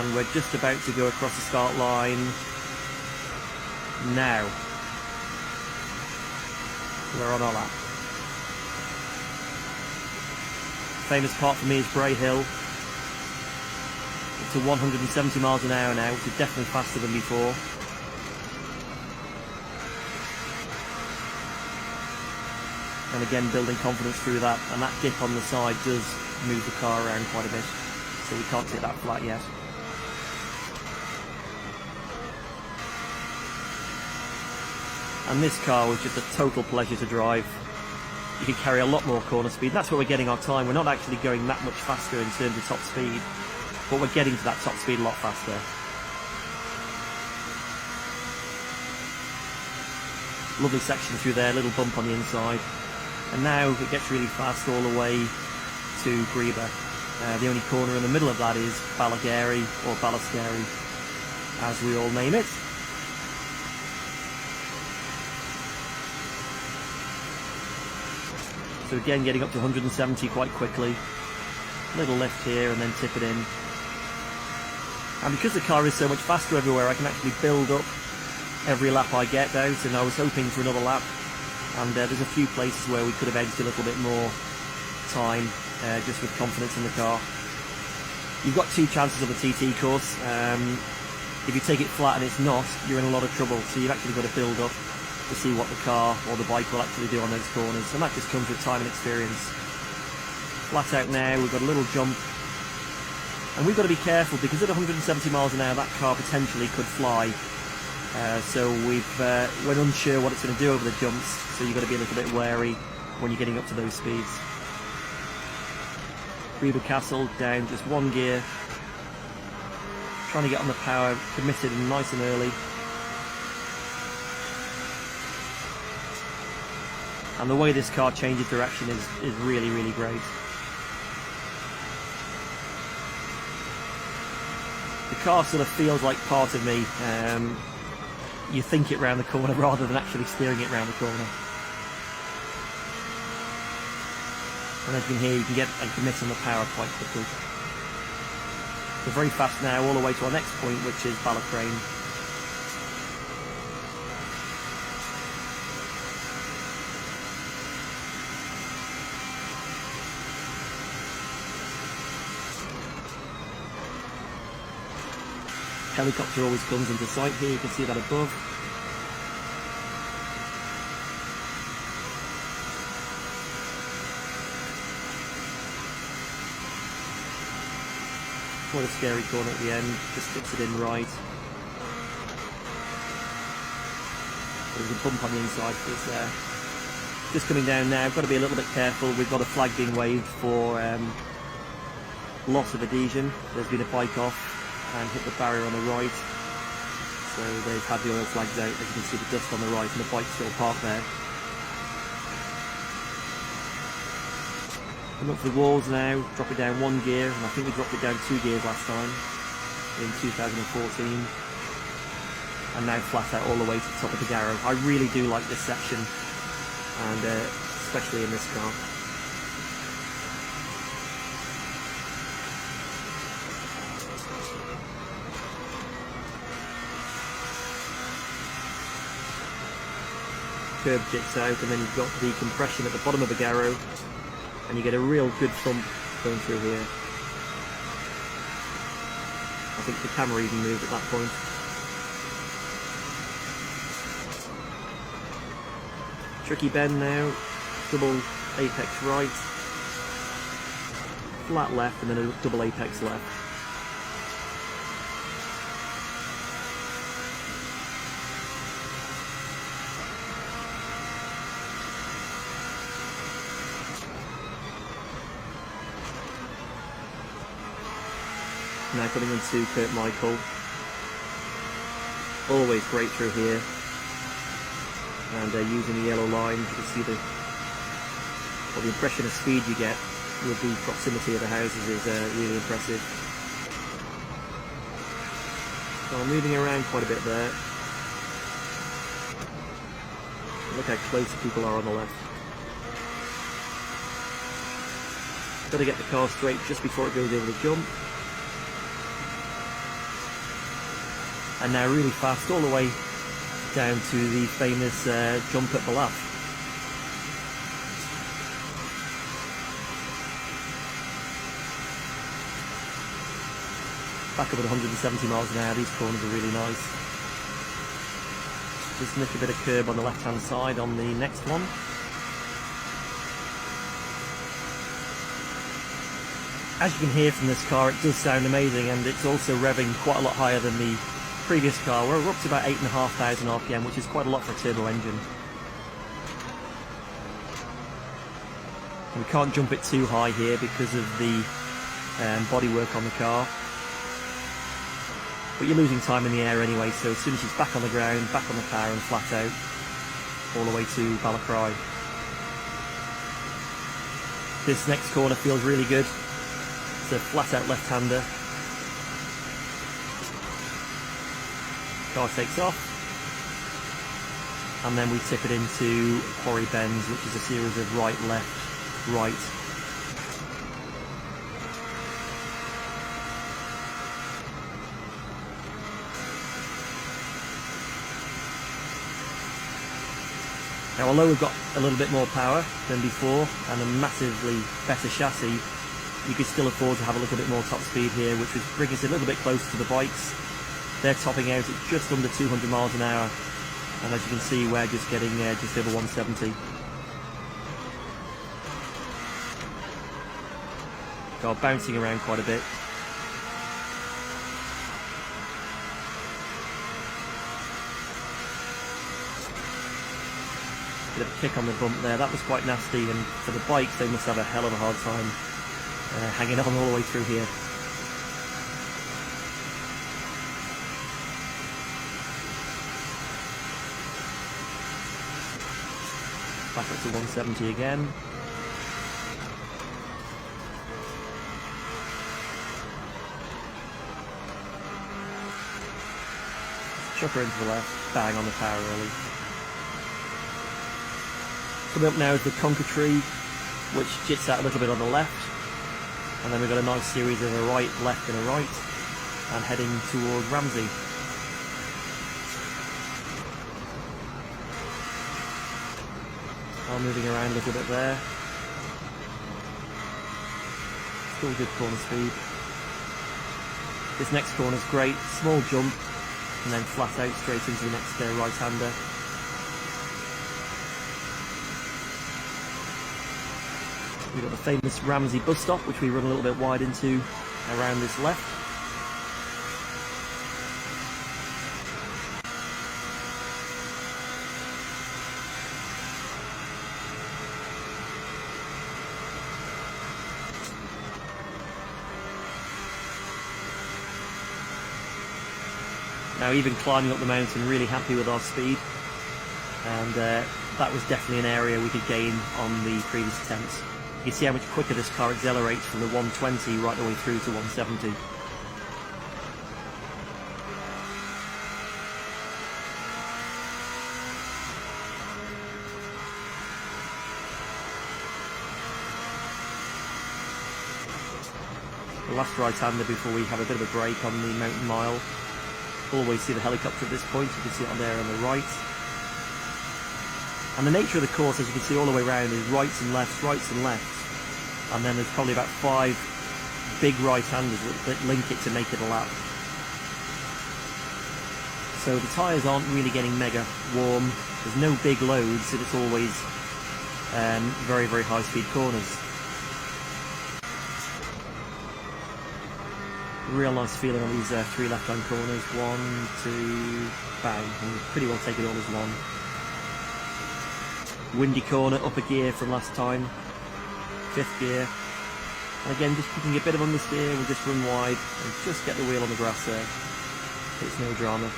And we're just about to go across the start line now. We're on our lap. Famous part for me is Bray Hill. Up to 170 miles an hour now, which is definitely faster than before. And again, building confidence through that, and that dip on the side does move the car around quite a bit, so we can't take that flat yet. And this car was just a total pleasure to drive. You can carry a lot more corner speed. That's where we're getting our time. We're not actually going that much faster in terms of top speed, but we're getting to that top speed a lot faster. Lovely section through there, little bump on the inside. And now it gets really fast all the way to Greba. The only corner in the middle of that is Balagary, or Balascary, as we all name it. So again, getting up to 170 quite quickly. Little lift here and then tip it in. And because the car is so much faster everywhere, I can actually build up every lap I get out, and I was hoping for another lap. And there's a few places where we could have edged a little bit more time, just with confidence in the car. You've got two chances of a TT course. If you take it flat and it's not, you're in a lot of trouble. So you've actually got to build up to see what the car or the bike will actually do on those corners, and that just comes with time and experience. Flat out now, we've got a little jump, and we've got to be careful because at 170 miles an hour that car potentially could fly. So we're unsure what it's going to do over the jumps, so you've got to be a little bit wary when you're getting up to those speeds. Greba Castle down just one gear, trying to get on the power, committed and nice and early. And the way this car changes direction is really, really great. The car sort of feels like part of me. You think it round the corner rather than actually steering it round the corner. And as you can hear, you can get a commit on the power quite quickly. We're very fast now, all the way to our next point, which is Balacrane. Helicopter always comes into sight here, you can see that above. Quite a scary corner at the end, just fits it in right. There's a bump on the inside for us there. Just coming down now, got to be a little bit careful. We've got a flag being waved for loss of adhesion. There's been a bike off and hit the barrier on the right, so they've had the oil flags out. As you can see the dust on the right and the bike's still parked there. Come up to the walls now, drop it down 1 gear, and I think we dropped it down 2 gears last time in 2014. And now flat out all the way to the top of the Garrow. I really do like this section, and especially in this car. Curb jits out, and then you've got the compression at the bottom of the Garrow, and you get a real good thump going through here. I think the camera even moved at that point. Tricky bend now, double apex right, flat left, and then a double apex left. Now coming into Kurt Michael. Always great through here. And using the yellow line, you can see the impression of speed you get with the proximity of the houses is really impressive. So I'm moving around quite a bit there. Look how close people are on the left. Got to get the car straight just before it goes over the jump. And now really fast all the way down to the famous jump at Balaf. Back up at 170 miles an hour, these corners are really nice. Just nick a bit of curb on the left hand side on the next one. As you can hear from this car, it does sound amazing, and it's also revving quite a lot higher than the previous car. We're up to about 8,500 RPM, which is quite a lot for a turbo engine. We can't jump it too high here because of the bodywork on the car. But you're losing time in the air anyway, so as soon as she's back on the ground, back on the power and flat out, all the way to Balacry. This next corner feels really good. It's a flat out left-hander. Car takes off, and then we tip it into quarry bends, which is a series of right, left, right. Now, although we've got a little bit more power than before and a massively better chassis, you could still afford to have a little bit more top speed here, which would bring us a little bit closer to the bikes. They're topping out at just under 200 miles an hour, and as you can see, we're just getting just over 170. Car bouncing around quite a bit. Bit of a kick on the bump there, that was quite nasty, and for the bikes they must have a hell of a hard time hanging on all the way through here. Back up to 170 again. Chuck her into the left, bang on the power early. Coming up now is the Conker Tree, which jits out a little bit on the left, and then we've got a nice series of a right, left and a right, and heading towards Ramsey. Moving around a little bit there. Still good corner speed. This next corner is great, small jump, and then flat out straight into the next right-hander. We've got the famous Ramsey bus stop, which we run a little bit wide into around this left. Now, even climbing up the mountain, really happy with our speed, and that was definitely an area we could gain on the previous attempts. You can see how much quicker this car accelerates from the 120 right the way through to 170. The last right-hander before we have a bit of a break on the mountain mile. Always see the helicopter at this point, you can see it on there on the right. And the nature of the course, as you can see all the way around, is rights and lefts, and then there's probably about 5 big right-handers that link it to make it a lap. So the tyres aren't really getting mega warm, there's no big loads, and it's always very, very high-speed corners. Real nice feeling on these 3 left-hand corners. 1, 2, bang, and pretty well take it all as one. Windy corner, upper gear from last time, 5th gear. And again, just keeping a bit of understeer, we'll just run wide and just get the wheel on the grass there. It's no drama.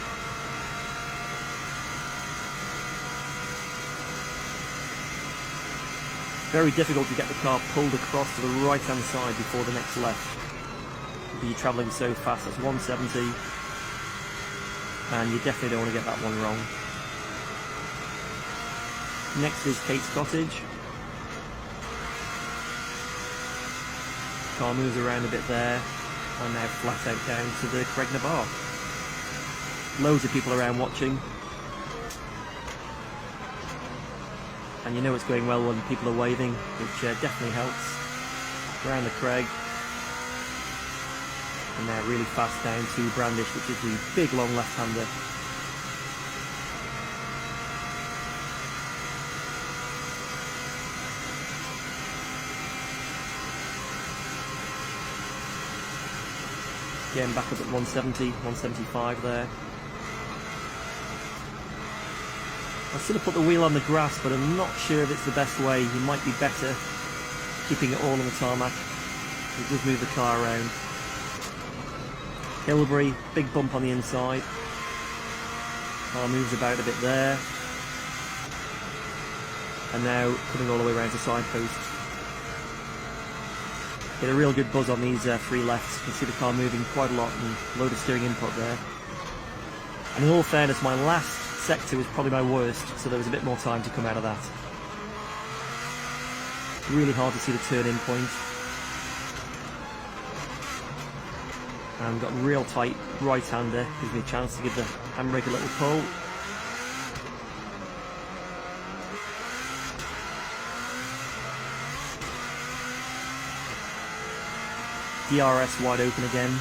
Very difficult to get the car pulled across to the right-hand side before the next left. You're travelling so fast, that's 170, and you definitely don't want to get that one wrong. Next is Kate's Cottage. Car moves around a bit there, and now flat out down to the Cregna Bar. Loads of people around watching, and you know it's going well when people are waving, which definitely helps. Around the Craig. And now really fast down to Brandish, which is the big long left-hander. Again, back up at 170, 175 there. I still put the wheel on the grass, but I'm not sure if it's the best way. You might be better keeping it all on the tarmac. You just move the car around. Hilbury, big bump on the inside. Car moves about a bit there. And now coming all the way around to signpost. Get a real good buzz on these 3 lefts. You can see the car moving quite a lot and a load of steering input there. And in all fairness, my last sector was probably my worst, so there was a bit more time to come out of that. Really hard to see the turn-in point. And got real tight right-hander, gives me a chance to give the handbrake a little pull. DRS wide open again.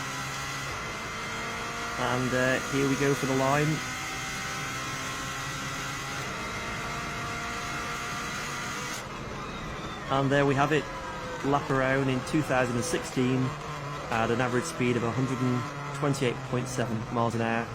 And here we go for the line. And there we have it, lap around in 2016 at an average speed of 128.7 miles an hour.